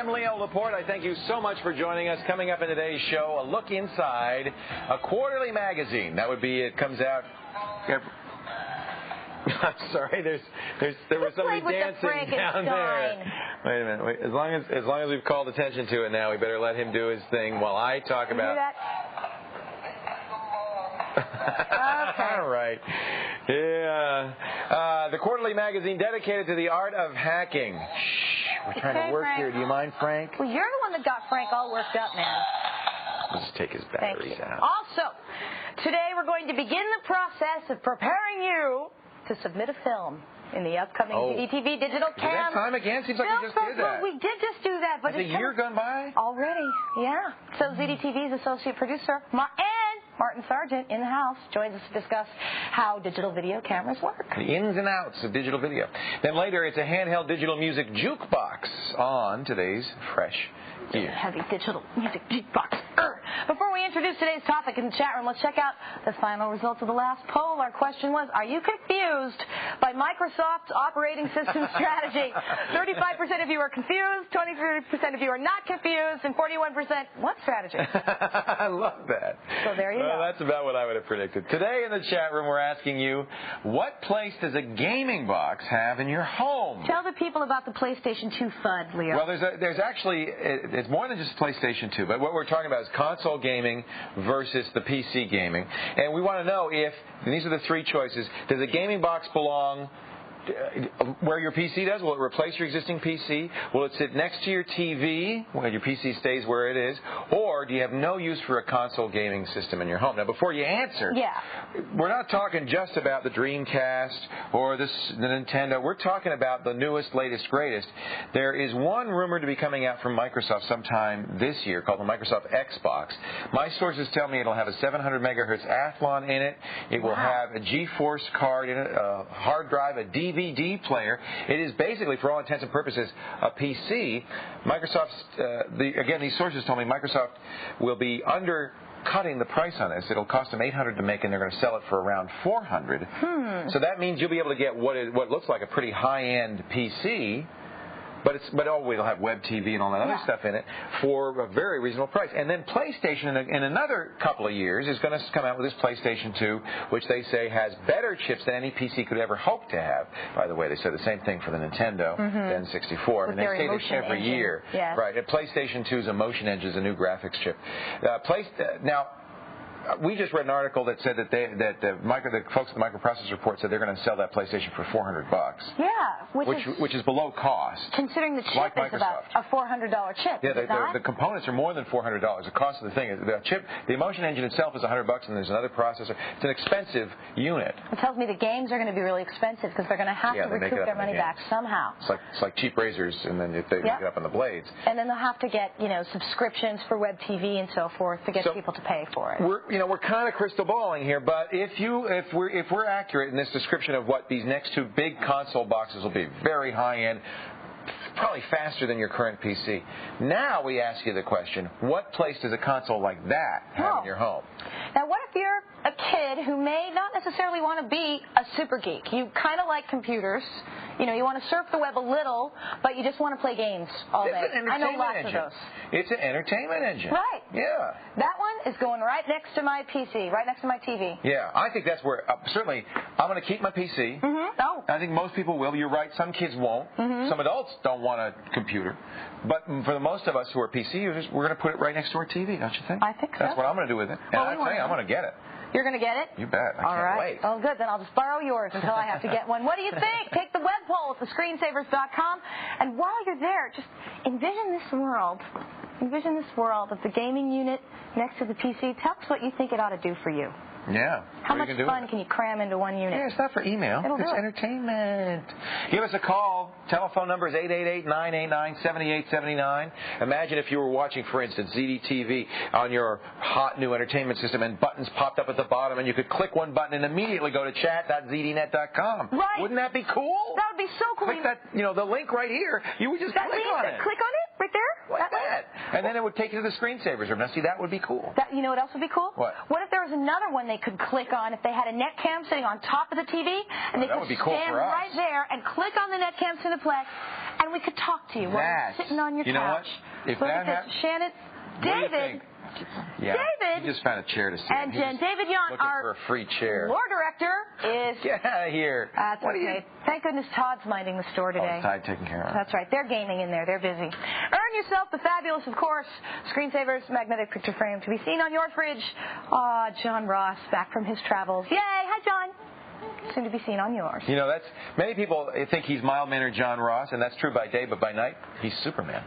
I'm Leo Laporte. I thank you so much for joining us. Coming up in today's show, a look inside a quarterly magazine. That would be, it comes out... I'm sorry, there was somebody dancing down there. Wait a minute. Wait. As long as we've called attention to it now, we better let him do his thing while I talk about... Okay. All right. Yeah. The quarterly magazine dedicated to the art of hacking. Shh. We're trying to work Frank. here. Do you mind, Frank? Well, you're the one that got Frank all worked up, man. Let's just take his batteries out. Also, today we're going to begin the process of preparing you to submit a film in the upcoming ZDTV digital cam. Is that time again? Seems like we just did that. We did just do that, but Has a year gone by? Already, yeah. So ZDTV's associate producer, Martin Sargent, in the house, joins us to discuss how digital video cameras work. The ins and outs of digital video. Then later, it's a handheld digital music jukebox on today's Fresh Gear. Heavy digital music jukebox. Before we introduce today's topic in the chat room, let's check out the final results of the last poll. Our question was, are you confused by Microsoft's operating system strategy? 35% of you are confused, 23% of you are not confused, and 41% what strategy? I love that. So there you go. That's about what I would have predicted. Today in the chat room, we're asking you, what place does a gaming box have in your home? Tell the people about the PlayStation 2 FUD, Leo. Well, there's actually, it's more than just PlayStation 2, but what we're talking about is console gaming versus the PC gaming. And we want to know if, and these are the three choices, does a gaming box belong where your PC does? Will it replace your existing PC? Will it sit next to your TV when your PC stays where it is? Or do you have no use for a console gaming system in your home? Now, before you answer, we're not talking just about the Dreamcast or the Nintendo. We're talking about the newest, latest, greatest. There is one rumored to be coming out from Microsoft sometime this year called the Microsoft Xbox. My sources tell me it'll have a 700 megahertz Athlon in it. It will have a GeForce card in it, a hard drive, a DVD player. It is basically, for all intents and purposes, a PC. Microsoft's, again, these sources told me Microsoft will be undercutting the price on this. It'll cost them $800 to make, and they're going to sell it for around $400. So that means you'll be able to get what looks like a pretty high-end PC. But we'll have web TV and all that other stuff in it for a very reasonable price. And then PlayStation, in another couple of years, is going to come out with this PlayStation 2, which they say has better chips than any PC could ever hope to have. By the way, they said the same thing for the Nintendo N64. And they say this every year. Right. And PlayStation 2's emotion engine is a new graphics chip. Now, we just read an article that said that the folks at the Microprocessor Report said they're going to sell that PlayStation for $400. Yeah, which is below cost. Considering the chip is about a $400 chip. Yeah, the components are more than $400. The cost of the thing is the chip. The emotion engine itself is $100, and there's another processor. It's an expensive unit. It tells me the games are going to be really expensive because they're going to have to recoup their money back somehow. It's like cheap razors, and then they make it up on the blades. And then they'll have to get subscriptions for web TV and so forth to get people to pay for it. We're kind of crystal balling here, but if we're accurate in this description of what these next two big console boxes will be, very high end, probably faster than your current PC. Now we ask you the question: what place does a console like that have in your home? Now, what if you're a kid who may not necessarily want to be a super geek? You kind of like computers. You want to surf the web a little, but you just want to play games all day. It's an entertainment engine. Of those. It's an entertainment engine. Right. Yeah. That one is going right next to my PC, right next to my TV. Yeah, I think that's where, certainly, I'm going to keep my PC. Oh. I think most people will. You're right. Some kids won't. Some adults don't want a computer. But for the most of us who are PC users, we're going to put it right next to our TV, don't you think? I think so. That's what I'm going to do with it. And I tell you, I'm going to get it. You're going to get it? You bet. I can't wait. Oh, good. Then I'll just borrow yours until I have to get one. What do you think? Take the web poll at thescreensavers.com. And while you're there, just envision this world. Envision this world of the gaming unit next to the PC. Tell us what you think it ought to do for you. Yeah. How much fun can you cram into one unit? Yeah, it's not for email. It's entertainment. Give us a call. Telephone number is 888-989-7879. Imagine if you were watching, for instance, ZDTV on your hot new entertainment system and buttons popped up at the bottom and you could click one button and immediately go to chat.zdnet.com. Right. Wouldn't that be cool? That would be so cool. Click that, the link right here. You would just click on it. Click on it right there? Like that. And then it would take you to the screensavers room. Now, see, that would be cool. You know what else would be cool? What? What if there was another one they could click on if they had a netcam sitting on top of the TV and they could stand right there and click on the netcam cineplex and and we could talk to you while you're sitting on your couch. You know what? If Look that at this. Shannon, David. Yeah, David. he just found a chair to sit And in. David Yount, looking our for a free chair. floor director, is... Get out of here. That's okay. Thank goodness Todd's minding the store today. Oh, Todd taking care of it. That's right. They're gaming in there. They're busy. Earn yourself the fabulous, of course, Screensaver's magnetic picture frame to be seen on your fridge. Aw, John Ross back from his travels. Yay! Hi, John. Soon to be seen on yours. You know, that's many people think he's mild-mannered John Ross, and that's true by day, but by night, he's Superman.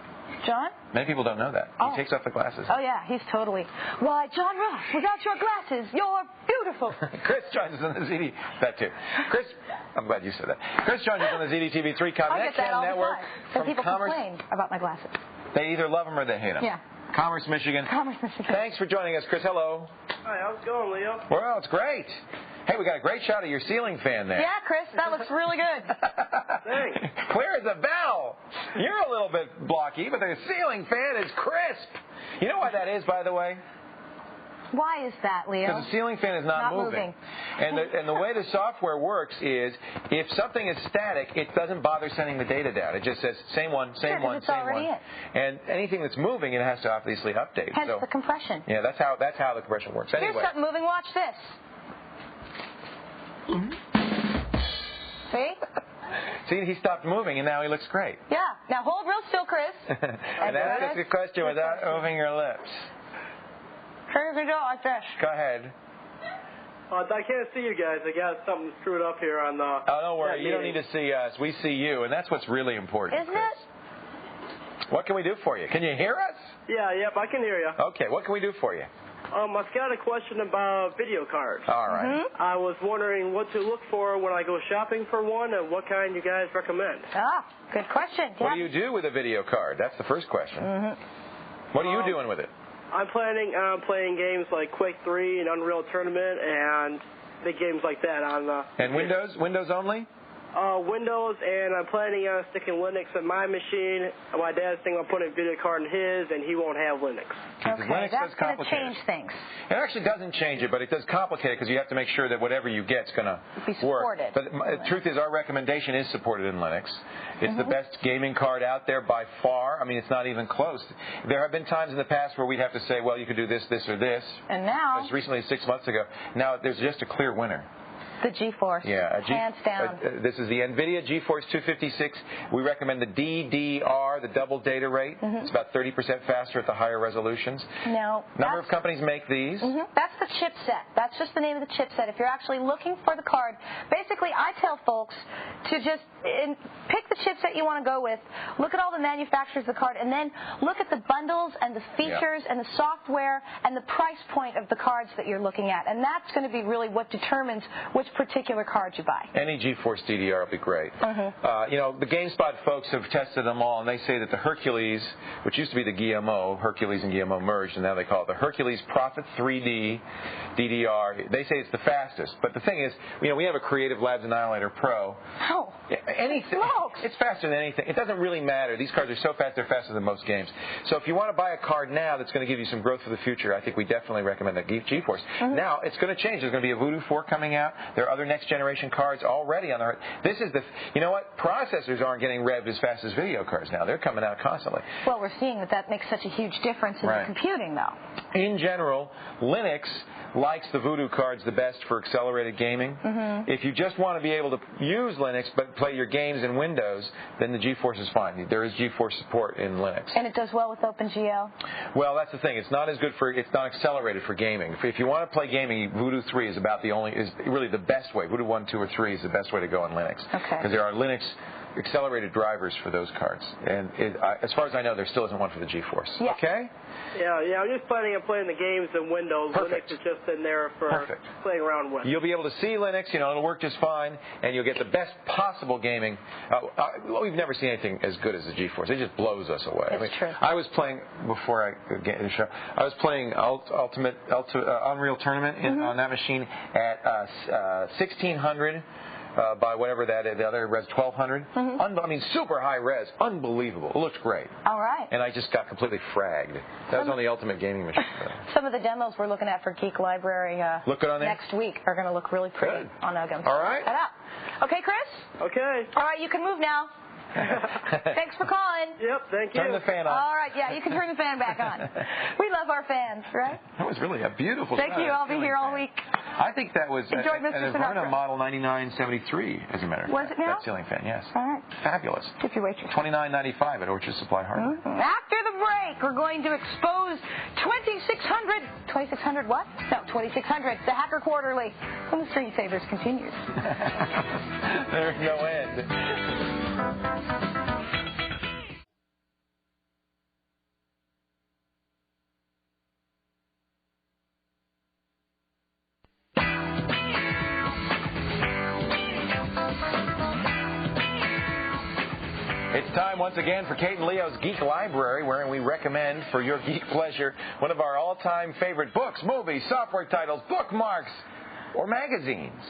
John? Many people don't know that. Oh. He takes off the glasses. Oh, yeah, he's totally. Why, John Ross, without your glasses, you're beautiful. Chris joins us on the ZD. That too. Chris, I'm glad you said that. Chris joins us on the ZDTV3 Connection Network from from people Commerce. complain about my glasses. They either love them or they hate them. Yeah. Commerce, Michigan. Commerce, Michigan. Thanks for joining us, Chris. Hello. Hi, how's it going, Leo? Well, it's great. Hey, we got a great shot of your ceiling fan there. Yeah, Chris, that looks really good. Thanks. Clear as a bell. You're a little bit blocky, but the ceiling fan is crisp. You know why that is, by the way? Why is that, Leo? Because the ceiling fan is not moving. And the way the software works is if something is static, it doesn't bother sending the data down. It just says same one, same one, same one. And anything that's moving, it has to obviously update. Hence the compression. Yeah, that's how the compression works. Anyway. Here's something moving. Watch this. See? See, he stopped moving, and now he looks great. Yeah. Now hold real still, Chris. And ask us a question without moving your lips. Turn your jaw like this. Go ahead. I can't see you guys. I got something screwed up here on the... Oh, don't worry. You don't need to see us. We see you, and that's what's really important, Isn't Chris. it? What can we do for you? Can you hear us? Yeah, yep, I can hear you. Okay, what can we do for you? I've got a question about video cards. All right. I was wondering what to look for when I go shopping for one and what kind you guys recommend. Ah, good question. What do you do with a video card? That's the first question. What are you doing with it? I'm planning on playing games like Quake 3 and Unreal Tournament and big games like that on the... And Windows? Windows only? Windows, and I'm planning on sticking Linux in my machine. My dad's thinking I'm putting a video card in his, and he won't have Linux. Okay, Linux that's going to complicate change things. It actually doesn't change it, but it does complicate it because you have to make sure that whatever you get is going to be supported. work. But the truth is, our recommendation is supported in Linux. It's the best gaming card out there by far. I mean, it's not even close. There have been times in the past where we'd have to say, well, you could do this, this, or this. And now... As recently as 6 months ago. Now, there's just a clear winner. The GeForce. Yeah, hands down. This is the NVIDIA GeForce 256. We recommend the DDR, the double data rate. It's about 30% faster at the higher resolutions. No. Number of companies make these. That's the chipset. That's just the name of the chipset. If you're actually looking for the card, basically I tell folks to just pick the chipset you want to go with, look at all the manufacturers of the card, and then look at the bundles and the features and the software and the price point of the cards that you're looking at. And that's going to be really what determines which particular card you buy. Any GeForce DDR will be great. You know, the GameSpot folks have tested them all, and they say that the Hercules, which used to be the Guillemot, Hercules and Guillemot merged, and now they call it the Hercules Prophet 3D DDR. They say it's the fastest. But the thing is, you know, we have a Creative Labs Annihilator Pro. Oh. Anything. It's faster than anything. It doesn't really matter. These cards are so fast, they're faster than most games. So if you want to buy a card now that's going to give you some growth for the future, I think we definitely recommend the GeForce. Now, it's going to change. There's going to be a Voodoo 4 coming out. There are other next generation cards already on the... This is the... You know what? Processors aren't getting revved as fast as video cards now. They're coming out constantly. Well, we're seeing that makes such a huge difference in the computing, though. In general, Linux likes the Voodoo cards the best for accelerated gaming. If you just want to be able to use Linux but play your games in Windows, then the GeForce is fine. There is GeForce support in Linux. And it does well with OpenGL? Well, that's the thing. It's not as good for... It's not accelerated for gaming. If you want to play gaming, Voodoo 3 is about the only... is really the best way. Voodoo 1, 2, or 3 is the best way to go on Linux. Because there are Linux accelerated drivers for those cards. And as far as I know, there still isn't one for the GeForce. Yeah. Okay? Yeah, I'm just planning on playing the games in Windows. Perfect. Linux is just in there for playing around with. You'll be able to see Linux, you know, it'll work just fine, and you'll get the best possible gaming. We've never seen anything as good as the GeForce. It just blows us away. It's true. I was playing, before I get in the show, I was playing Unreal Tournament on that machine at 1600 by whatever that is. The other res 1200. I mean, super high res. Unbelievable. It looks great. All right. And I just got completely fragged. That was on the Ultimate Gaming machine. Some of the demos we're looking at for Geek Library look good on there? next week are going to look really pretty on Uggam. All right. Check that out. Okay, Chris? Okay. All right, you can move now. Thanks for calling. Yep, thank you. Turn the fan on. All right, yeah, you can turn the fan back on. We love our fans, right? That was really a beautiful Thank you. I'll be here all week. I think that was Enjoy an Mr. Averna Sinatra. model 9973, as a matter of fact. Was it now? That ceiling fan, yes. All right. Fabulous. Tip your waitress. $29.95 at Orchard Supply Hardware. After the break, we're going to expose 2600 what? No, 2600, the Hacker Quarterly, when the screensavers continues. There's no end. It's time once again for Kate and Leo's Geek Library, wherein we recommend for your geek pleasure one of our all-time favorite books, movies, software titles, bookmarks, or magazines.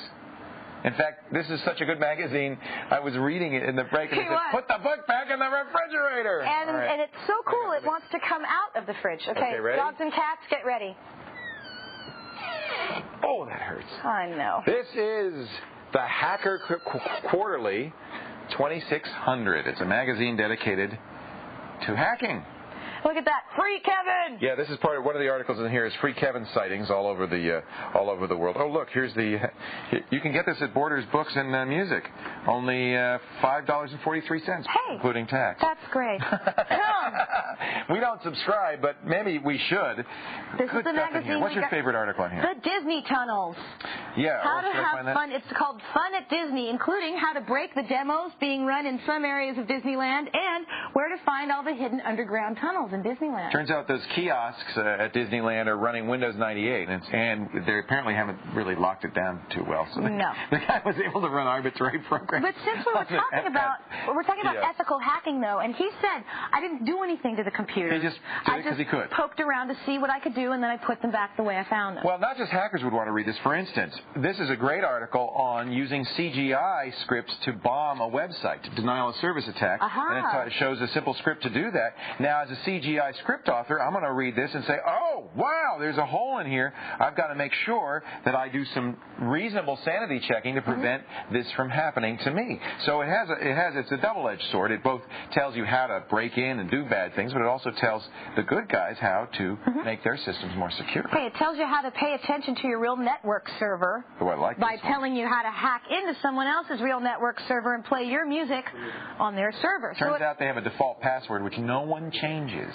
In fact, this is such a good magazine, I was reading it in the break, and it said, put the book back in the refrigerator. And it's so cool, it wants to come out of the fridge. Okay, ready? Dogs and cats, get ready. Oh, that hurts. I know. This is the Hacker Quarterly 2600. It's a magazine dedicated to hacking. Look at that, Free Kevin! Yeah, this is part of one of the articles in here is Free Kevin sightings all over the world. Oh, look, here's the. You can get this at Borders Books and Music, only $5.43, including tax. That's great. We don't subscribe, but maybe we should. This Good is the stuff in magazine. here. What's your favorite article in here? The Disney tunnels. Yeah. How to should I have find that? fun. It's called Fun at Disney, including how to break the demos being run in some areas of Disneyland and where to find all the hidden underground tunnels in Disneyland. Turns out those kiosks at Disneyland are running Windows 98, and they apparently haven't really locked it down too well. So the guy was able to run arbitrary programs. But since we were talking about ethical hacking, though, and he said I didn't do anything to the computer. He just did it because he could. Poked around to see what I could do, and then I put them back the way I found them. Well, not just hackers would want to read this. For instance, this is a great article on using CGI scripts to bomb a website, to denial of service attack. And it shows a simple script to do that. Now, as a CGI script author, I'm going to read this and say, oh, wow, there's a hole in here. I've got to make sure that I do some reasonable sanity checking to prevent this from happening to me. So it's a double-edged sword. It both tells you how to break in and do bad things, but it also tells the good guys how to make their systems more secure. Hey, it tells you how to pay attention to your real network server by telling you how to hack into someone else's real network server and play your music on their server. Turns out they have a default password which no one changes.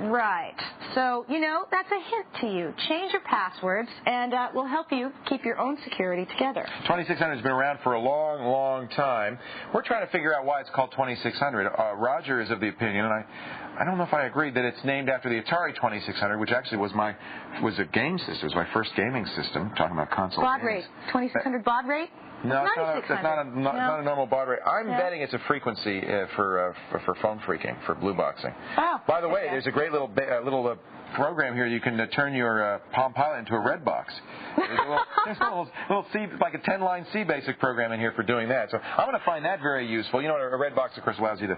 Right. So, that's a hint to you. Change your passwords, and we'll help you keep your own security together. 2600 has been around for a long, long time. We're trying to figure out why it's called 2600. Roger is of the opinion, and I don't know if I agree, that it's named after the Atari 2600, which actually was a game system. It was my first gaming system, talking about console baud games. Rate. 2600 baud rate? No, it's not a normal baud rate. I'm betting it's a frequency for phone freaking, for blue boxing. Oh, by the way, there's a great little program here. You can turn your Palm Pilot into a red box. There's a little C, like a 10-line C-basic program in here for doing that. So I'm going to find that very useful. A red box, of course, allows you to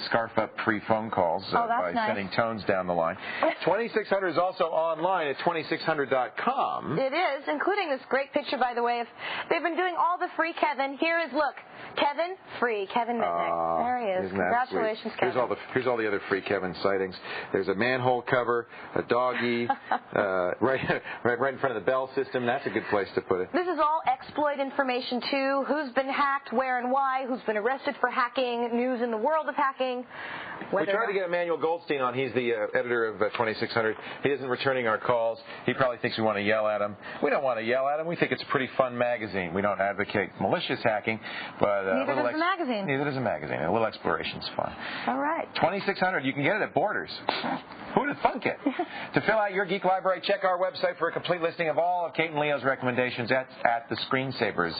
scarf up pre-phone calls by sending tones down the line. 2600 is also online at 2600.com. It is, including this great picture, by the way. They've been doing all the free Kevin. Here is, look, Kevin, free, Kevin Mitnick. There he is. Congratulations, Kevin. Here's all the other free Kevin sightings. There's a manhole cover, a doggy, right in front of the bell system. That's a good place to put it. This is all exploit information, too. Who's been hacked, where and why, who's been arrested for hacking, news in the world of hacking. We tried to get Emmanuel Goldstein on. He's the editor of 2600. He isn't returning our calls. He probably thinks we want to yell at him. We don't want to yell at him. We think it's a pretty fun magazine. We don't advocate malicious hacking, but neither does the magazine. Neither does the magazine. A little exploration's fun. All right. 2600. You can get it at Borders. Who would have thunk it? To fill out your Geek Library, check our website for a complete listing of all of Kate and Leo's recommendations at the screensavers.com.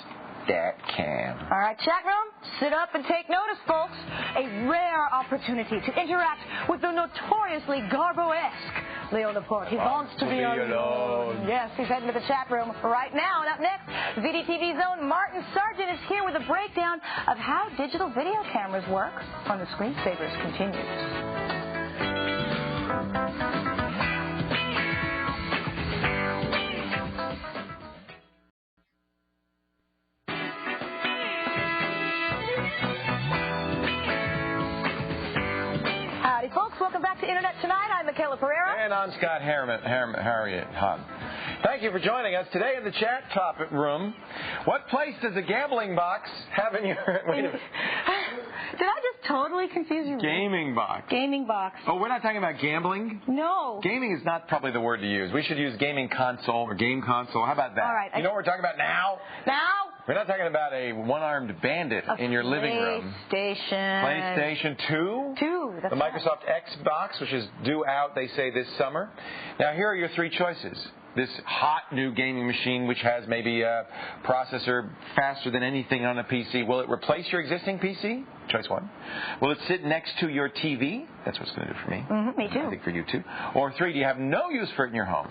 All right, chat room, sit up and take notice, folks. A rare opportunity to interact with the notoriously Garbo-esque Leo Laporte. He wants to be alone. Yes, he's heading to the chat room right now. And up next, ZDTV's own Martin Sargent is here with a breakdown of how digital video cameras work on the Screensavers continues. welcome back to Internet Tonight. I'm Michaela Pereira. And I'm Scott Harriet Hahn. Thank you for joining us today in the chat topic room. What place does a gambling box have in your... Wait a minute. Did I just totally confuse you? Gaming box. Gaming box. Oh, we're not talking about gambling? No. Gaming is not probably the word to use. We should use gaming console or game console. How about that? All right. You know what we're talking about now? Now? We're not talking about a one-armed bandit in your living room. PlayStation 2? 2, that's the Microsoft Xbox, which is due out, they say, this summer. Now, here are your three choices. This hot new gaming machine, which has maybe a processor faster than anything on a PC. Will it replace your existing PC? Choice 1. Will it sit next to your TV? That's what it's going to do for me. Mm-hmm, me too. I think for you too. Or 3, do you have no use for it in your home?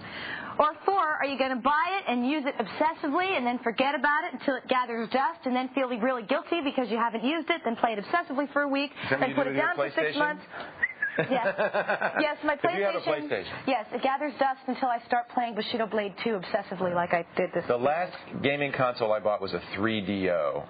Or 4, are you going to buy it and use it obsessively and then forget about it until it gathers dust and then feel really guilty because you haven't used it, then play it obsessively for a week, then put it down for 6 months? Yes. Yes, my PlayStation. If you have a PlayStation. Yes, it gathers dust until I start playing Bushido Blade 2 obsessively like I did this. The last gaming console I bought was a 3DO.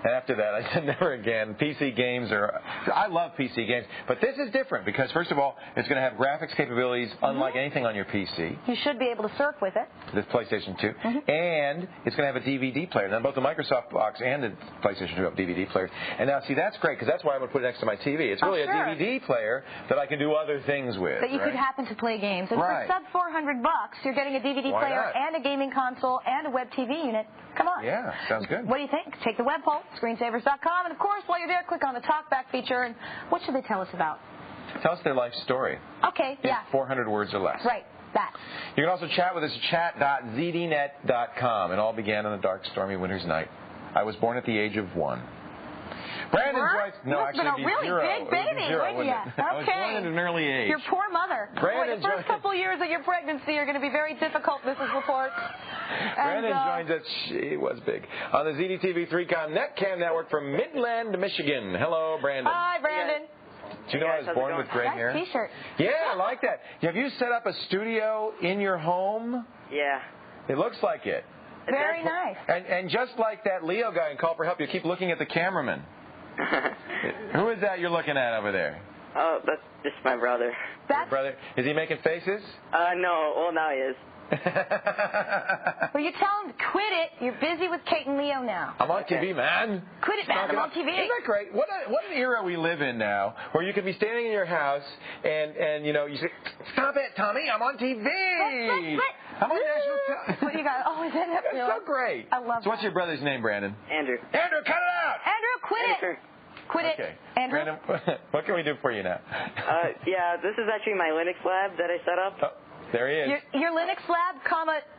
And after that, I said never again. PC games are... I love PC games. But this is different because, first of all, it's going to have graphics capabilities unlike anything on your PC. You should be able to surf with it. This PlayStation 2. And it's going to have a DVD player. Now, both the Microsoft box and the PlayStation 2 have DVD players. And now, see, that's great because that's why I'm going to put it next to my TV. It's really a DVD player that I can do other things with. That you could happen to play games. And for sub $400, you're getting a DVD player and a gaming console and a web TV unit. Come on. Yeah, sounds good. What do you think? Take the web poll, screensavers.com. And, of course, while you're there, click on the TalkBack feature. And what should they tell us about? Tell us their life story. Okay, yeah. 400 words or less. Right, that. You can also chat with us at chat.zdnet.com. It all began on a dark, stormy winter's night. I was born at the age of 1. Brandon joins... No, actually, it'd be a really big baby, wouldn't you? Okay. I was born at an early age. Your poor mother. Brandon the first couple years of your pregnancy are going to be very difficult, Mrs. Laporte. Brandon joins us. She was big. On the ZDTV 3Com Netcam network from Midland, Michigan. Hello, Brandon. Hi, Brandon. Do you know I was born with gray hair? Nice T-shirt. Yeah, I like that. Have you set up a studio in your home? Yeah. It looks like it. Very nice. And just like that Leo guy in Call for Help, you keep looking at the cameraman. Who is that you're looking at over there? Oh, that's just my brother. Your brother? Is he making faces? No. Well, now he is. Well, you tell him, quit it. You're busy with Kate and Leo now. I'm on TV, man. Quit it, man. I'm on TV. Isn't that great? What an era we live in now, where you can be standing in your house and you know, you say, stop it, Tommy, I'm on TV. I'm on national television. What you got? Oh, isn't that That's so great. I love So what's your brother's name, Brandon? Andrew. Andrew, cut it out. Andrew, quit it. Quit it. Okay. Andrew? Brandon, what can we do for you now? Yeah, this is actually my Linux lab that I set up. Oh, there he is. Your Linux lab,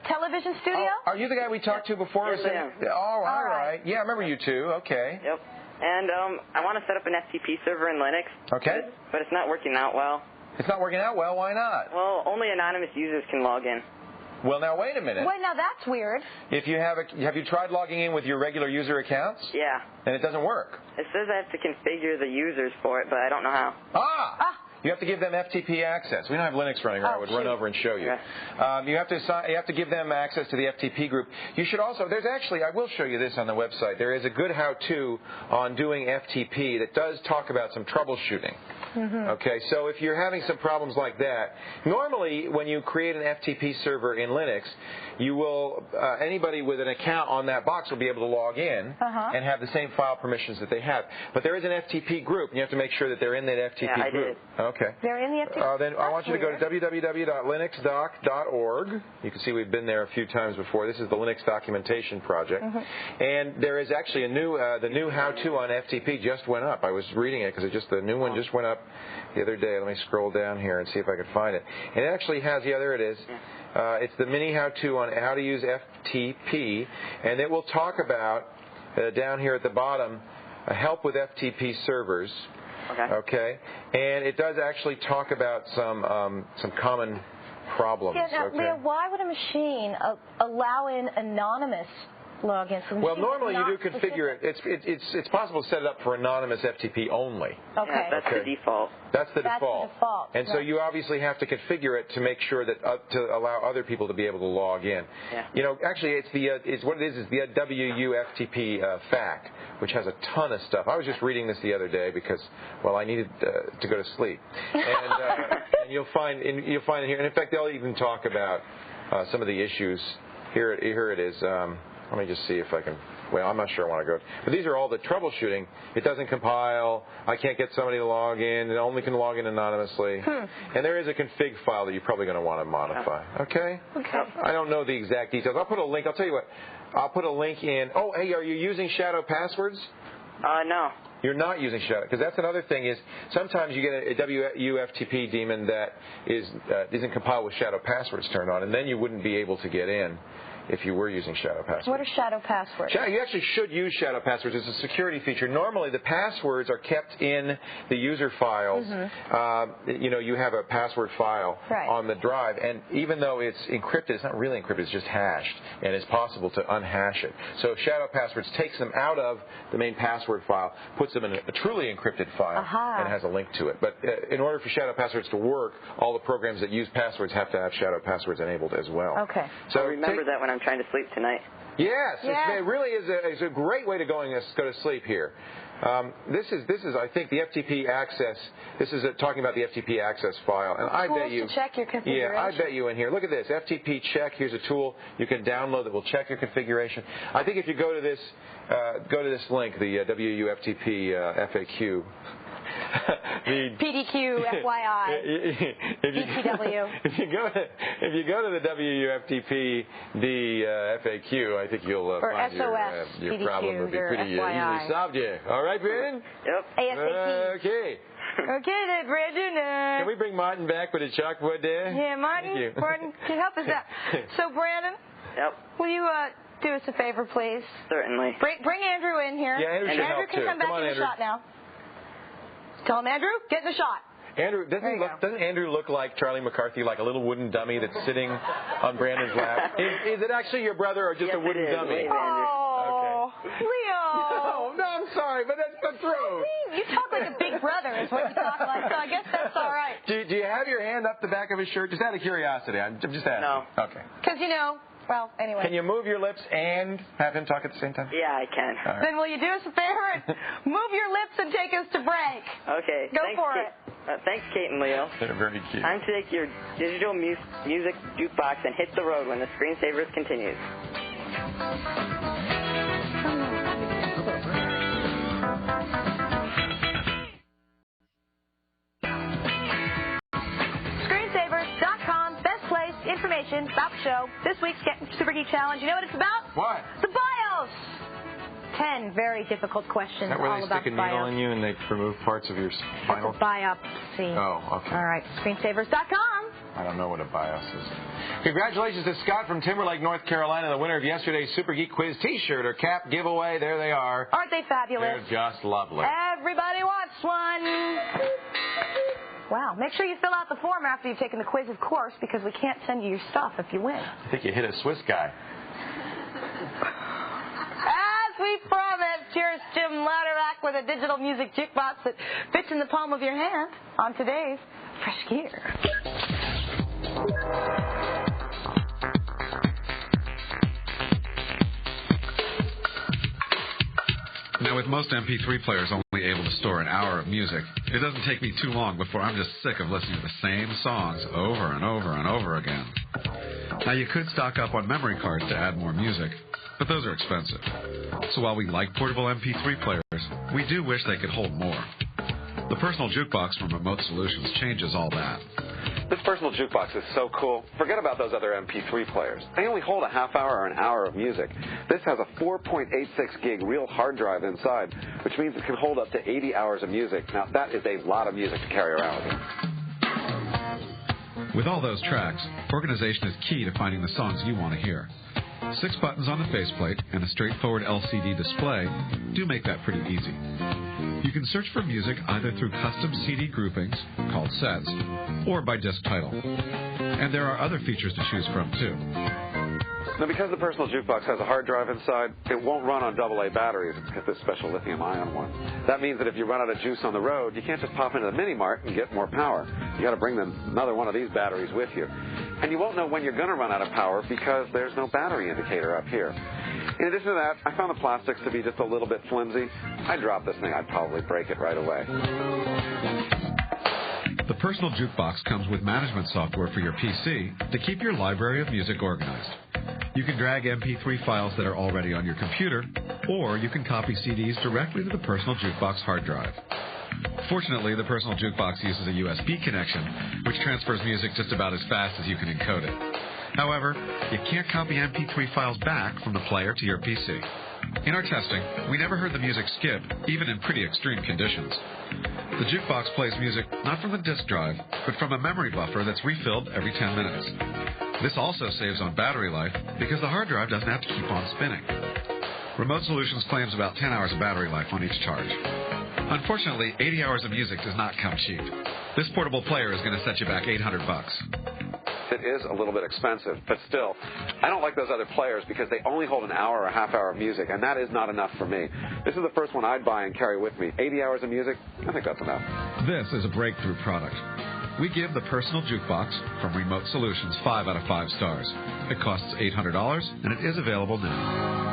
television studio? Oh, are you the guy we talked to before? Yes, I am. Oh, all right. Yeah, I remember you two. Okay. Yep. And I want to set up an FTP server in Linux. Okay. But it's not working out well. It's not working out well. Why not? Well, only anonymous users can log in. Well, now wait a minute. Wait, now that's weird. If you have you tried logging in with your regular user accounts? Yeah. And it doesn't work. It says I have to configure the users for it, but I don't know how. You have to give them FTP access. We don't have Linux running, or I would run over and show you. Yeah. You have to give them access to the FTP group. You should also, there's actually, I will show you this on the website. There is a good how-to on doing FTP that does talk about some troubleshooting. Okay, so if you're having some problems like that, normally when you create an FTP server in Linux, you will anybody with an account on that box will be able to log in and have the same file permissions that they have. But there is an FTP group, and you have to make sure that they're in that FTP group. Okay. They're in the FTP. Then I want you to go to www.linuxdoc.org. You can see we've been there a few times before. This is the Linux documentation project, and there is actually a new the new how-to on FTP just went up. I was reading it because the new one just went up the other day. Let me scroll down here and see if I can find it. And it actually has, there it is. It's the mini how-to on how to use FTP, and it will talk about, down here at the bottom, help with FTP servers. Okay. And it does actually talk about some common problems. Yeah, now, Leo, why would a machine allow in anonymous log in? Well, normally you do configure it. It's possible to set it up for anonymous FTP only. Okay. Yeah, that's the default. That's the default. And so right. you obviously have to configure it to make sure that to allow other people to be able to log in. Yeah. You know, actually, it's what it is the WUFTP FAQ, which has a ton of stuff. I was just reading this the other day because, well, I needed to go to sleep, and you'll find it here. And in fact, they'll even talk about some of the issues. Here it is. Let me just see if I can. Well, I'm not sure I want to go. But these are all the troubleshooting. It doesn't compile. I can't get somebody to log in. It only can log in anonymously. And there is a config file that you're probably going to want to modify. Okay? Okay. I don't know the exact details. I'll put a link. I'll tell you what. I'll put a link in. Oh, hey, are you using shadow passwords? No. You're not using shadow, because that's another thing is sometimes you get a WUFTP daemon that isn't compiled with shadow passwords turned on, and then you wouldn't be able to get in if you were using shadow passwords. What are shadow passwords? You actually should use shadow passwords. It's a security feature. Normally, the passwords are kept in the user files. You have a password file on the drive, and even though it's encrypted, it's not really encrypted. It's just hashed, and it's possible to unhash it. So shadow passwords takes them out of the main password file, puts them in a truly encrypted file, and has a link to it. But in order for shadow passwords to work, all the programs that use passwords have to have shadow passwords enabled as well. Okay. So remember that when I'm trying to sleep tonight. Yes, it really is a great way to go to sleep here. This is I think the FTP access. This is talking about the FTP access file, and I bet you. To check your configuration. Yeah, I bet you in here. Look at this FTP check. Here's a tool you can download that will check your configuration. I think if you go to this link, the WUFTP FAQ. PDQ, FYI, BTW. If you go to the WUFTP FAQ, I think you'll find your problem will be pretty easily solved. Yeah. All right, Brandon. Yep. ASAP. Okay. Okay, then, Brandon. Can we bring Martin back with a chalkboard there? Yeah, Martin. Thank you. Martin, can you help us out? So, Brandon. Yep. Will you do us a favor, please? Certainly. Bring Andrew in here. Yeah, Andrew should help Andrew can too. come back in the shot now. Tell him, Andrew, get in the shot. Andrew, doesn't Andrew look like Charlie McCarthy, like a little wooden dummy that's sitting on Brandon's lap? Is it actually your brother or just a wooden dummy? Oh, okay. Leo. No, I'm sorry, but that's the truth. You talk like a big brother is what you talk like, so I guess that's all right. Do you have your hand up the back of his shirt? Just out of curiosity. I'm just asking. No. Okay. Because, well, anyway. Can you move your lips and have him talk at the same time? Yeah, I can. Right. Then will you do us a favor and move your lips and take us to break? Okay. Go for it. Thanks, Kate and Leo. They're very cute. Time to take your digital music jukebox and hit the road when the screensavers continues. Screensavers.com, best place, information about the show. This week's Super Geek Challenge. You know what it's about? What? The BIOS. 10 very difficult questions. Is that where all they about stick a BIOS. needle in you and they remove parts of your spinal? It's a biopsy. Oh, okay. All right, screensavers.com. I don't know what a BIOS is. Congratulations to Scott from Timberlake, North Carolina, the winner of yesterday's Super Geek Quiz T-shirt or cap giveaway. There they are. Aren't they fabulous? They're just lovely. Everybody wants one. Wow. Make sure you fill out the form after you've taken the quiz, of course, because we can't send you your stuff if you win. I think you hit a Swiss guy. As we promised, here's Jim Louderback with a digital music jukebox that fits in the palm of your hand on today's Fresh Gear. Now, with most MP3 players only able to store an hour of music, it doesn't take me too long before I'm just sick of listening to the same songs over and over and over again. Now, you could stock up on memory cards to add more music, but those are expensive. So while we like portable MP3 players, we do wish they could hold more. The personal jukebox from Remote Solutions changes all that. This personal jukebox is so cool. Forget about those other MP3 players. They only hold a half hour or an hour of music. This has a 4.86 gig real hard drive inside, which means it can hold up to 80 hours of music. Now, that is a lot of music to carry around with you. With all those tracks, organization is key to finding the songs you want to hear. 6 buttons on the faceplate and a straightforward LCD display do make that pretty easy. You can search for music either through custom CD groupings, called sets, or by disc title. And there are other features to choose from, too. Now, because the personal jukebox has a hard drive inside, it won't run on AA batteries. It's this special lithium-ion one. That means that if you run out of juice on the road, you can't just pop into the mini-mart and get more power. You got to bring another one of these batteries with you. And you won't know when you're going to run out of power because there's no battery indicator up here. In addition to that, I found the plastics to be just a little bit flimsy. I'd drop this thing. I'd probably break it right away. The personal jukebox comes with management software for your PC to keep your library of music organized. You can drag MP3 files that are already on your computer, or you can copy CDs directly to the personal jukebox hard drive. Fortunately, the personal jukebox uses a USB connection, which transfers music just about as fast as you can encode it. However, you can't copy MP3 files back from the player to your PC. In our testing, we never heard the music skip, even in pretty extreme conditions. The jukebox plays music not from the disk drive, but from a memory buffer that's refilled every 10 minutes. This also saves on battery life because the hard drive doesn't have to keep on spinning. Remote Solutions claims about 10 hours of battery life on each charge. Unfortunately, 80 hours of music does not come cheap. This portable player is going to set you back $800. It is a little bit expensive, but still, I don't like those other players because they only hold an hour or a half hour of music, and that is not enough for me. This is the first one I'd buy and carry with me. 80 hours of music, I think that's enough. This is a breakthrough product. We give the personal jukebox from Remote Solutions 5 out of 5 stars. It costs $800, and it is available now.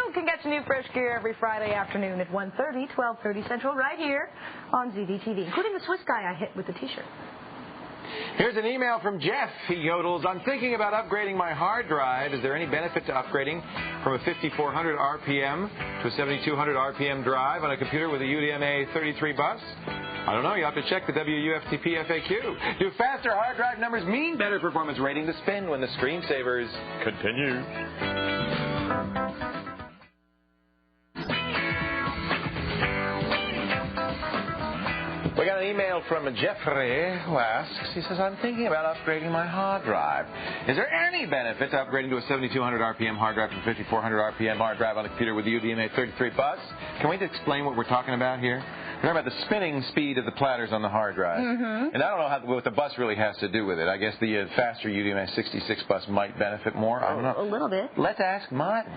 You can get your new fresh gear every Friday afternoon at 1:30, 12:30 Central, right here on ZDTV, including the Swiss guy I hit with the T-shirt. Here's an email from Jeff. He yodels, I'm thinking about upgrading my hard drive. Is there any benefit to upgrading from a 5,400 RPM to a 7,200 RPM drive on a computer with a UDMA 33 bus? I don't know. You'll have to check the WUFTP FAQ. Do faster hard drive numbers mean better performance rating to spin when the screensavers continue? We got an email from Jeffrey who asks, he says, I'm thinking about upgrading my hard drive. Is there any benefit to upgrading to a 7,200 RPM hard drive from a 5,400 RPM hard drive on a computer with the UDMA 33 bus? Can we explain what we're talking about here? We're talking about the spinning speed of the platters on the hard drive. Mm-hmm. And I don't know what the bus really has to do with it. I guess the faster UDMA 66 bus might benefit more. I don't know. A little bit. Let's ask Martin.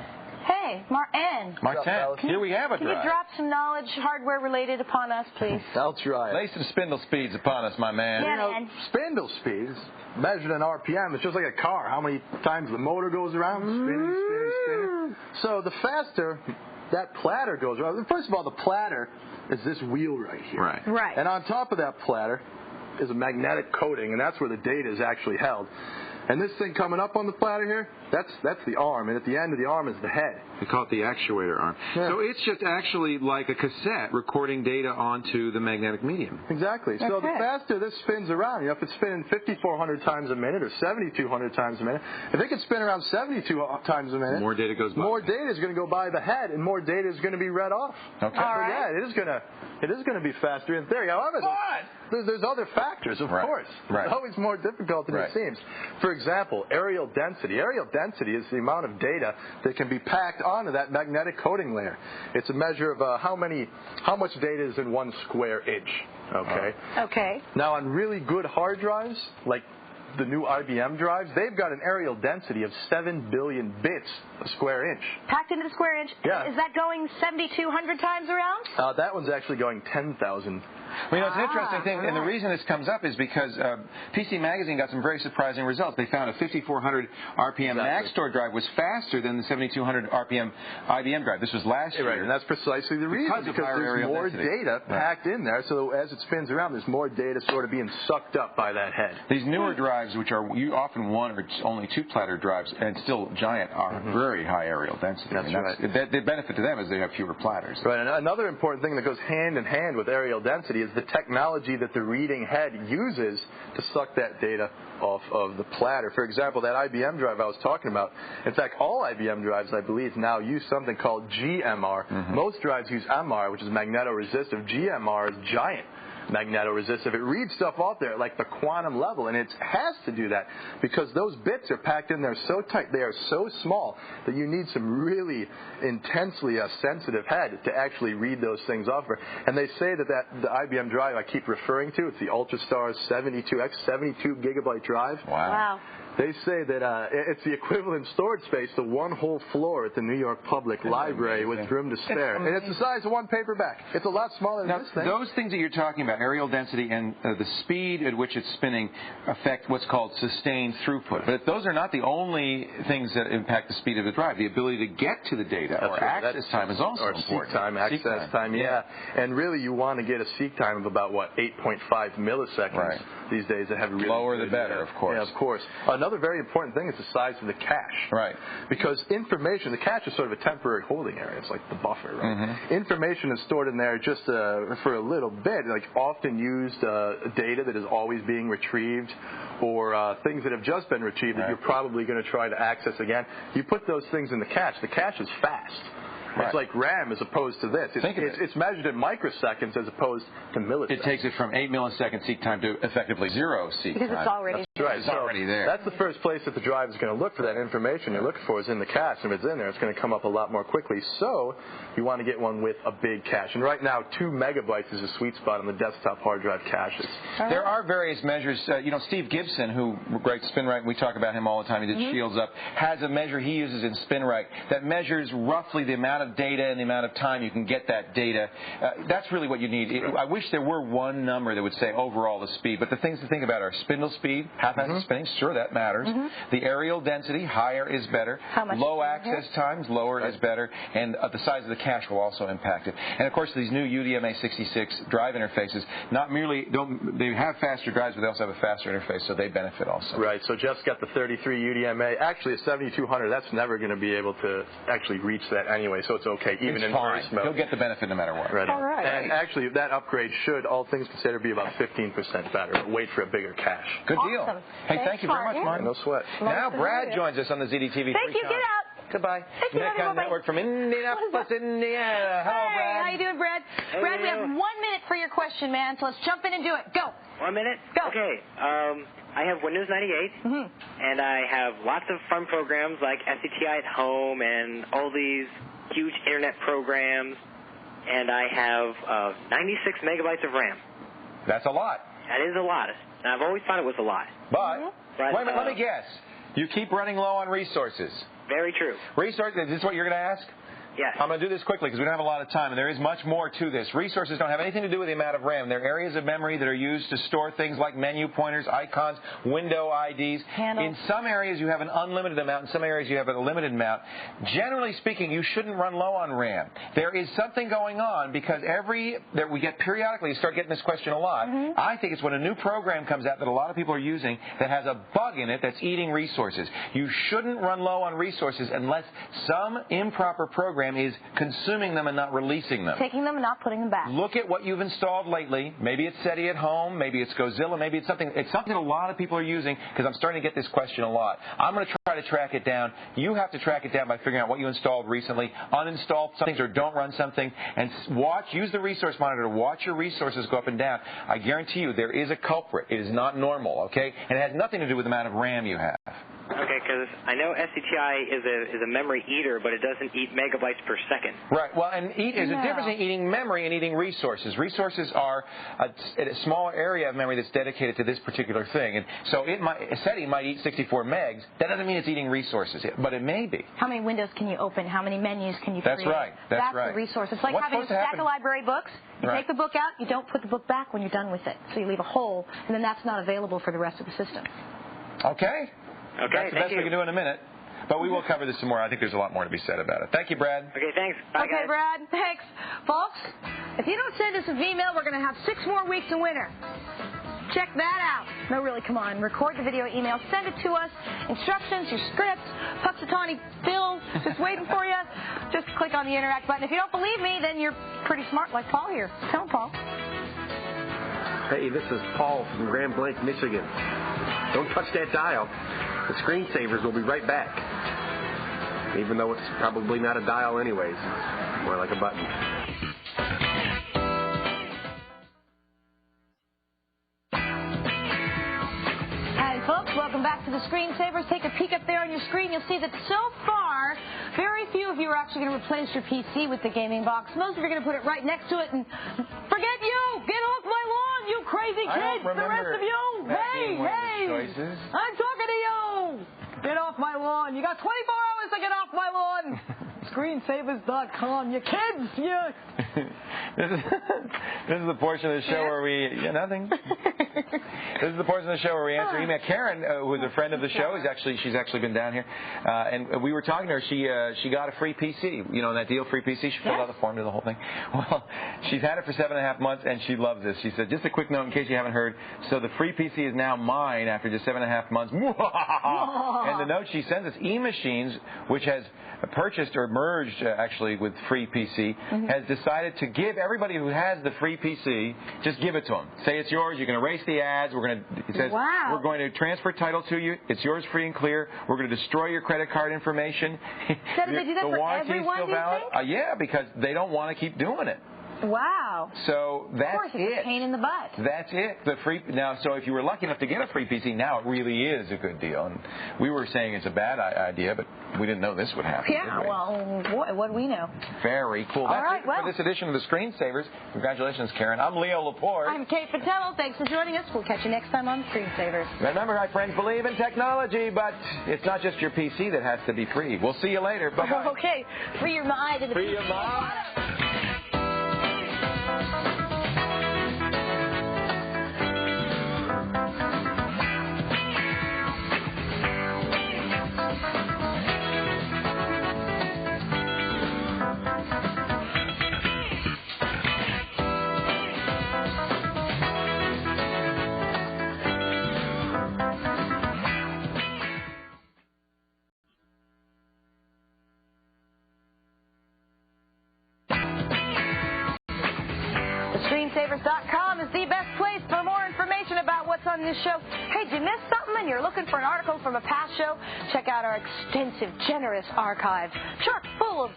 Hey, Martin. Martin, here we have a drive. Can you drop some knowledge hardware-related upon us, please? I'll try it. Lay some spindle speeds upon us, my man. Yeah, man. Spindle speeds, measured in RPM, it's just like a car. How many times the motor goes around? Spinning. So the faster that platter goes around, first of all, the platter is this wheel right here. Right. And on top of that platter is a magnetic coating, and that's where the data is actually held. And this thing coming up on the platter here, that's the arm, and at the end of the arm is the head. We call it the actuator arm. Yeah. So it's just actually like a cassette recording data onto the magnetic medium. Exactly. Okay. So the faster this spins around, if it's spinning 5,400 times a minute or 7,200 times a minute, if it can spin around 72 times a minute, more data goes by. More data is going to go by the head, and more data is going to be read off. Okay. So yeah, it is going to be faster in theory. However, there's other factors, of course. Right. It's always more difficult than it seems. For example, areal density. Areal density is the amount of data that can be packed onto that magnetic coating layer. It's a measure of how much data is in 1 square inch. Okay. Okay. Now, on really good hard drives, like the new IBM drives, they've got an areal density of 7 billion bits a square inch. Packed into the square inch? Yeah. Is that going 7,200 times around? That one's actually going 10,000. Well, it's an interesting thing, and the reason this comes up is because PC Magazine got some very surprising results. They found a 5,400 RPM Maxtor drive was faster than the 7,200 RPM IBM drive. This was last year. Right, and that's precisely the reason, because there's more data packed in there, so as it spins around, there's more data sort of being sucked up by that head. These newer drives, which are often 1 or only 2 platter drives, and still giant, are very high aerial density. That's right. The benefit to them is they have fewer platters. Right, and another important thing that goes hand in hand with aerial density is the technology that the reading head uses to suck that data off of the platter. For example, that IBM drive I was talking about, in fact, all IBM drives, I believe, now use something called GMR. Most drives use MR, which is magnetoresistive. GMR is giant. magnetoresistive. It reads stuff off there like the quantum level, and it has to do that because those bits are packed in there so tight. They are so small that you need some really intensely sensitive head to actually read those things off. And they say that the IBM drive I keep referring to, it's the UltraStar 72X 72 gigabyte drive. Wow. They say that it's the equivalent storage space to one whole floor at the New York Public Library with room to spare. And it's the size of one paperback. It's a lot smaller than this thing. Those things that you're talking about, areal density and the speed at which it's spinning, affect what's called sustained throughput. But those are not the only things that impact the speed of the drive. The ability to get to the data or access time is also important. Seek time, access time, yeah. And really you want to get a seek time of about, 8.5 milliseconds these days that have really lower the better, of course. Yeah, of course. Another very important thing is the size of the cache. Right. Because information, the cache is sort of a temporary holding area. It's like the buffer, right? Mm-hmm. Information is stored in there just for a little bit, like often used data that is always being retrieved or things that have just been retrieved that you're probably going to try to access again. You put those things in the cache. The cache is fast. It's like RAM as opposed to this. It's measured in microseconds as opposed to milliseconds. It takes it from 8 millisecond seek time to effectively 0 seek time. Because it's already It's already there. That's the first place that the drive is going to look for that information you're looking for is in the cache. And if it's in there, it's going to come up a lot more quickly. So you want to get one with a big cache. And right now, 2 megabytes is a sweet spot on the desktop hard drive caches. There are various measures. Steve Gibson, who writes SpinRite, we talk about him all the time. He did Shields Up, has a measure he uses in SpinRite that measures roughly the amount of data and the amount of time you can get that data. That's really what you need. I wish there were one number that would say overall the speed, but the things to think about are spindle speed, half-axis spinning, sure, that matters. The areal density, higher is better. Low access times, lower is better. And the size of the cache will also impact it. And, of course, these new UDMA66 drive interfaces, not merely they have faster drives, but they also have a faster interface, so they benefit also. Right, so Jeff's got the 33 UDMA. Actually, a 7200, that's never going to be able to actually reach that anyway, so it's okay. Even in fine. burst mode. He'll get the benefit no matter what. Right. All right. And actually, that upgrade should, all things considered, be about 15% better. Wait for a bigger cache. Good deal. Hey, thank you very much, Martin. No sweat. Now Brad joins us on the ZDTV. Thank you. Get out. Goodbye. Thank you, Netcon Network from Indianapolis, Indiana. Hello, Brad. How you doing, Brad? Hey, Brad, we have 1 minute for your question, man. So let's jump in and do it. Go. 1 minute? Go. Okay. I have Windows 98, and I have lots of fun programs like SCTI at home and all these huge internet programs, and I have 96 megabytes of RAM. That's a lot. That is a lot. And I've always thought it was a lot. But, wait a minute, let me guess. You keep running low on resources. Very true. Resources, is this what you're going to ask? Yes. I'm going to do this quickly because we don't have a lot of time, and there is much more to this. Resources don't have anything to do with the amount of RAM. They're areas of memory that are used to store things like menu pointers, icons, window IDs. Handles. In some areas, you have an unlimited amount. In some areas, you have a limited amount. Generally speaking, you shouldn't run low on RAM. There is something going on because that we get periodically, you start getting this question a lot. I think it's when a new program comes out that a lot of people are using that has a bug in it that's eating resources. You shouldn't run low on resources unless some improper program is consuming them and not releasing them. Taking them and not putting them back. Look at what you've installed lately. Maybe it's SETI at home. Maybe it's Godzilla. Maybe it's something a lot of people are using because I'm starting to get this question a lot. I'm going to try to track it down. You have to track it down by figuring out what you installed recently, uninstall some things or don't run something, and use the resource monitor to watch your resources go up and down. I guarantee you there is a culprit. It is not normal, okay? And it has nothing to do with the amount of RAM you have. Okay, because I know SCTI is a memory eater, but it doesn't eat megabytes per second. Right. Well, and there's a difference in eating memory and eating resources. Resources are a smaller area of memory that's dedicated to this particular thing. And so SETI might eat 64 megs. That doesn't mean it's eating resources, but it may be. How many windows can you open? How many menus can you create? That's right. That's right. The resource. It's like having a stack of library books. You take the book out. You don't put the book back when you're done with it. So you leave a hole, and then that's not available for the rest of the system. Okay. Okay, that's the best we can do in a minute. But we will cover this some more. I think there's a lot more to be said about it. Thank you, Brad. Okay, thanks. Bye, okay, guys. Brad. Thanks. Folks, if you don't send us an email, we're going to have 6 more weeks in winter. Check that out. No, really, come on. Record the video email. Send it to us. Instructions, your scripts, Puxatawny Bill, just waiting for you. Just click on the interact button. If you don't believe me, then you're pretty smart like Paul here. Tell him, Paul. Hey, this is Paul from Grand Blanc, Michigan. Don't touch that dial. The screensavers will be right back. Even though it's probably not a dial anyways. More like a button. to the screensavers. Take a peek up there on your screen. You'll see that so far, very few of you are actually going to replace your PC with the gaming box. Most of you are going to put it right next to it and forget you! Get off my lawn, you crazy kids! The rest of you! Hey! I'm talking to you! Get off my lawn. You got 24 hours to get off my lawn. Screensavers.com. You kids, you. This is the portion of the show where we nothing. This is the portion of the show where we answer email. Karen, who is a friend of the show, she's actually been down here, and we were talking to her. She got a free PC. You know that deal, free PC. She filled out the form, did the whole thing. Well, she's had it for 7.5 months, and she loves this. She said, just a quick note in case you haven't heard. So the free PC is now mine after just 7.5 months. And the note she sends us, E-Machines, which has purchased or merged actually with free PC, has decided to give everybody who has the free PC, just give it to them. Say it's yours. You can erase the ads. It says we're going to transfer title to you. It's yours free and clear. We're going to destroy your credit card information. So do they do that for everyone, do you think? Yeah, because they don't want to keep doing it. Wow. So that's of course, it's a pain in the butt. That's it. The free now. So if you were lucky enough to get a free PC, now it really is a good deal. And we were saying it's a bad idea, but we didn't know this would happen. Yeah. Well, what do we know? Very cool. That's it for this edition of the Screensavers. Congratulations, Karen. I'm Leo Laporte. I'm Kate Patello. Thanks for joining us. We'll catch you next time on Screensavers. Remember, my friends, believe in technology, but it's not just your PC that has to be free. We'll see you later. Bye. Okay. Free your mind. Free your mind. Screensavers.com is the best place for more information about what's on this show. Hey, did you miss something and you're looking for an article from a past show? Check out our extensive, generous archive, chock full of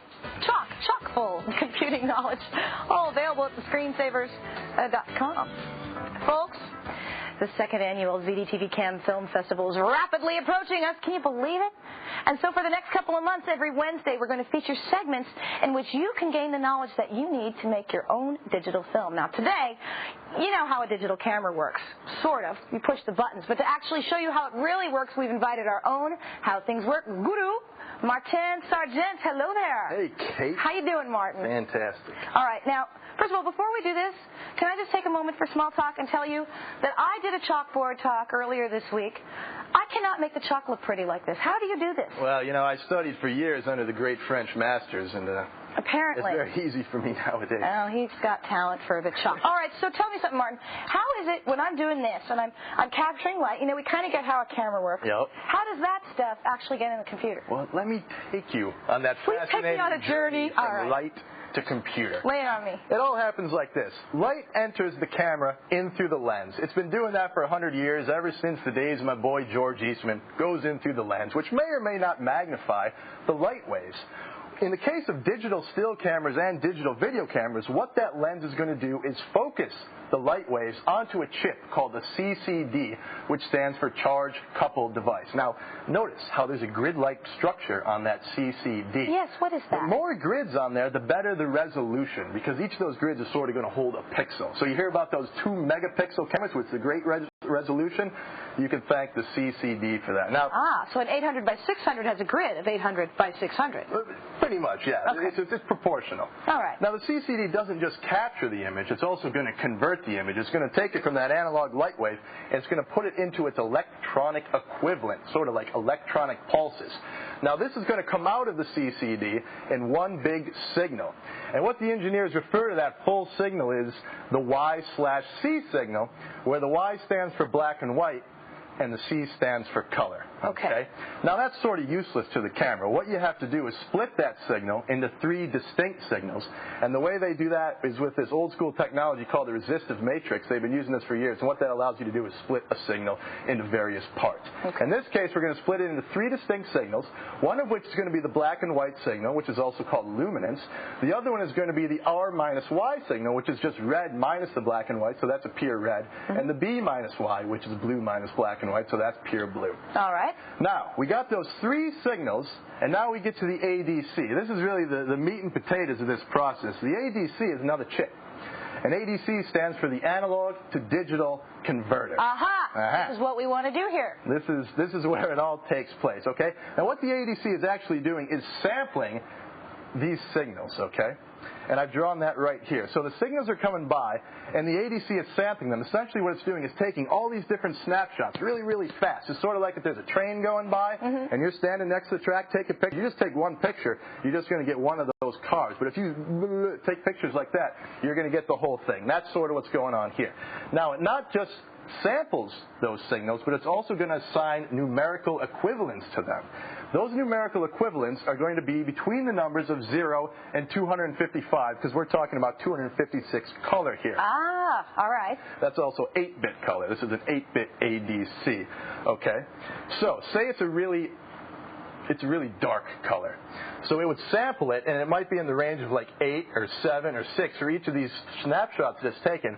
computing knowledge, all available at the Screensavers.com. Folks, the second annual ZDTV Cam Film Festival is rapidly approaching us. Can you believe it? And so for the next couple of months, every Wednesday, we're going to feature segments in which you can gain the knowledge that you need to make your own digital film. Now, today, you know how a digital camera works. Sort of. You push the buttons. But to actually show you how it really works, we've invited our own How Things Work guru, Martin Sargent. Hello there. Hey, Kate. How you doing, Martin? Fantastic. All right. Now, first of all, before we do this, can I just take a moment for small talk and tell you that I did a chalkboard talk earlier this week. I cannot make the chalk look pretty like this. How do you do this? Well, you know, I studied for years under the great French masters, and apparently it's very easy for me nowadays. Oh, he's got talent for the chalk. All right, so tell me something, Martin. How is it when I'm doing this and I'm capturing light? You know, we kind of get how a camera works. Yep. How does that stuff actually get in the computer? Well, let me take you on that fascinating take me on a journey. from light to computer. Lay it on me. It all happens like this. Light enters the camera in through the lens. It's been doing that for 100 years, ever since the days of my boy George Eastman. Goes in through the lens, which may or may not magnify the light waves. In the case of digital still cameras and digital video cameras, what that lens is going to do is focus the light waves onto a chip called the CCD, which stands for Charge Coupled Device. Now, notice how there's a grid-like structure on that CCD. Yes, what is that? The more grids on there, the better the resolution, because each of those grids is sort of going to hold a pixel. So you hear about those 2-megapixel cameras with the great resolution? You can thank the CCD for that. Now, so an 800 by 600 has a grid of 800 by 600. Pretty much, yeah. Okay. It's proportional. All right. Now, the CCD doesn't just capture the image. It's also going to convert the image. It's going to take it from that analog light wave, and it's going to put it into its electronic equivalent, sort of like electronic pulses. Now, this is going to come out of the CCD in one big signal. And what the engineers refer to that full signal is the Y/C signal, where the Y stands for black and white, and the C stands for color. Okay. Now that's sort of useless to the camera. What you have to do is split that signal into 3 distinct signals. And the way they do that is with this old school technology called the resistive matrix. They've been using this for years. And what that allows you to do is split a signal into various parts. Okay. In this case, we're going to split it into 3 distinct signals, one of which is going to be the black and white signal, which is also called luminance. The other one is going to be the R minus Y signal, which is just red minus the black and white, so that's a pure red. And the B minus Y, which is blue minus black and white, so that's pure blue. All right. Now, we got those 3 signals, and now we get to the ADC. This is really the meat and potatoes of this process. The ADC is another chip. And ADC stands for the analog to digital converter. This is what we want to do here. This is where it all takes place, okay? Now, what the ADC is actually doing is sampling these signals, okay? And I've drawn that right here. So the signals are coming by, and the ADC is sampling them. Essentially what it's doing is taking all these different snapshots really, really fast. It's sort of like if there's a train going by, and you're standing next to the track, take a picture. You just take one picture, you're just going to get one of those cars. But if you take pictures like that, you're going to get the whole thing. That's sort of what's going on here. Now, it not just samples those signals, but it's also going to assign numerical equivalents to them. Those numerical equivalents are going to be between the numbers of 0 and 255, because we're talking about 256 color here. All right. That's also 8-bit color. This is an 8-bit ADC. Okay? So, say it's a really dark color. So it would sample it, and it might be in the range of like 8 or 7 or 6 for each of these snapshots that's taken.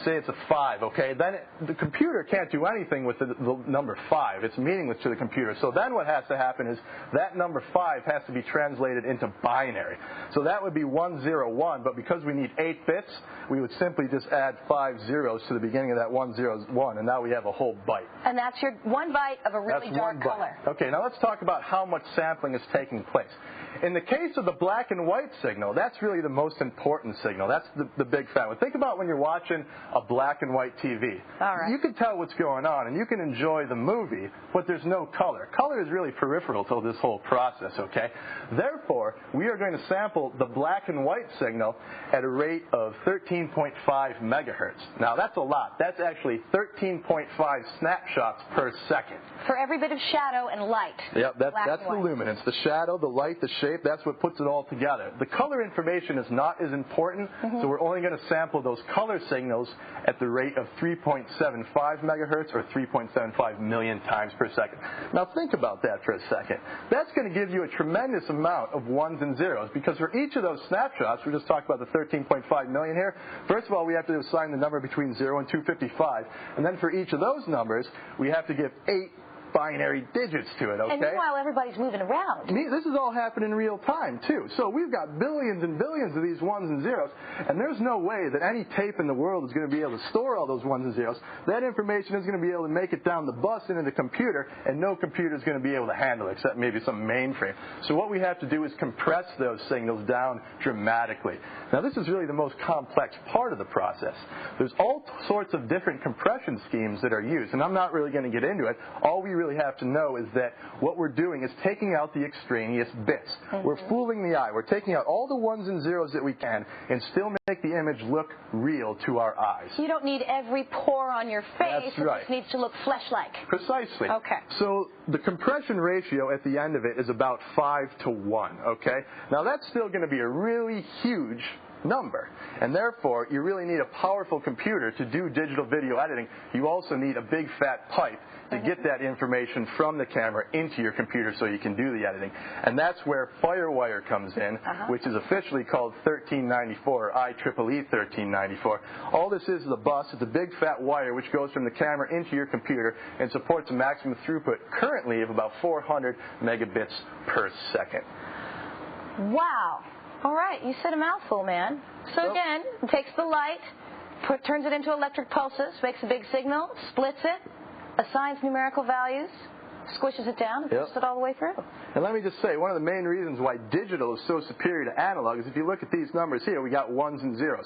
Say it's a 5, okay? Then the computer can't do anything with the number 5. It's meaningless to the computer. So then what has to happen is that number 5 has to be translated into binary. So that would be 101, but because we need 8 bits, we would simply just add 5 zeros to the beginning of that 101, and now we have a whole byte. And that's your 1 byte of a really dark color. Okay, now let's talk about how much sampling is taking place. In the case of the black and white signal, that's really the most important signal. That's the big fat one. Think about when you're watching a black and white TV. All right. You can tell what's going on, and you can enjoy the movie, but there's no color. Color is really peripheral to this whole process, okay? Therefore, we are going to sample the black and white signal at a rate of 13.5 megahertz. Now, that's a lot. That's actually 13.5 snapshots per second. For every bit of shadow and light. Yep, that's the luminance. The shadow, the light, the shape, that's what puts it all together. The color information is not as important, so we're only going to sample those color signals at the rate of 3.75 megahertz or 3.75 million times per second. Now think about that for a second. That's going to give you a tremendous amount of ones and zeros, because for each of those snapshots, we just talked about the 13.5 million here. First of all, we have to assign the number between 0 and 255, and then for each of those numbers, we have to give 8 binary digits to it, okay? And meanwhile, everybody's moving around. This is all happening in real time, too. So we've got billions and billions of these ones and zeros, and there's no way that any tape in the world is going to be able to store all those ones and zeros. That information is going to be able to make it down the bus into the computer, and no computer is going to be able to handle it, except maybe some mainframe. So what we have to do is compress those signals down dramatically. Now, this is really the most complex part of the process. There's all sorts of different compression schemes that are used, and I'm not really going to get into it. All we really have to know is that what we're doing is taking out the extraneous bits. We're fooling the eye. We're taking out all the ones and zeros that we can and still make the image look real to our eyes. You don't need every pore on your face. That's right. It just needs to look flesh-like. Precisely. Okay. So the compression ratio at the end of it is about 5 to 1, okay? Now that's still going to be a really huge number, and therefore you really need a powerful computer to do digital video editing. You also need a big fat pipe to get that information from the camera into your computer so you can do the editing. And that's where FireWire comes in, which is officially called 1394, or IEEE 1394. All this is a bus. It's a big fat wire which goes from the camera into your computer and supports a maximum throughput currently of about 400 megabits per second. Wow. All right, you said a mouthful, man. So again, it takes the light, turns it into electric pulses, makes a big signal, splits it, assigns numerical values, squishes it down, and puts it all the way through. And let me just say, one of the main reasons why digital is so superior to analog is if you look at these numbers here, we got ones and zeros.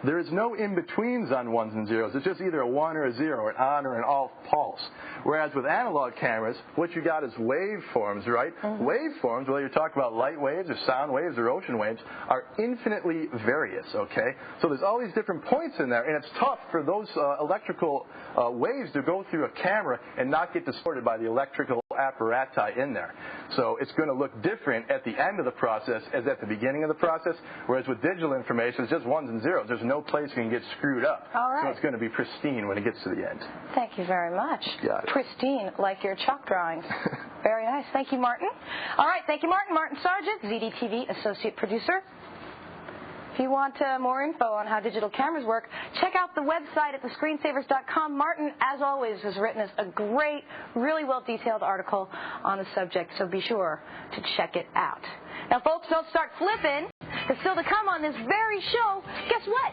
There is no in-betweens on ones and zeros. It's just either a 1 or a 0, or an on or an off pulse. Whereas with analog cameras, what you got is waveforms, right? Waveforms, whether you're talking about light waves or sound waves or ocean waves, are infinitely various, okay? So there's all these different points in there, and it's tough for those electrical waves to go through a camera and not get distorted by the electrical apparati in there. So it's going to look different at the end of the process as at the beginning of the process, whereas with digital information, it's just ones and zeros. There's no place it can get screwed up. All right. So it's going to be pristine when it gets to the end. Thank you very much. Got it. Pristine, like your chalk drawings. Very nice. Thank you, Martin. All right, thank you, Martin. Martin Sargent, ZDTV Associate Producer. If you want more info on how digital cameras work, check out the website at thescreensavers.com. Martin, as always, has written us a great, really well-detailed article on the subject, so be sure to check it out. Now, folks, don't start flipping. There's still to come on this very show. Guess what?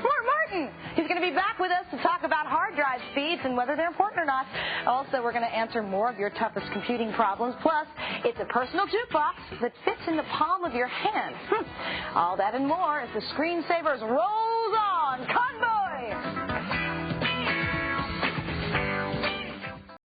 More Martin. He's going to be back with us to talk about hard drive speeds and whether they're important or not. Also, we're going to answer more of your toughest computing problems. Plus, it's a personal jukebox that fits in the palm of your hand. All that and more as the Screensavers rolls on. Convoy!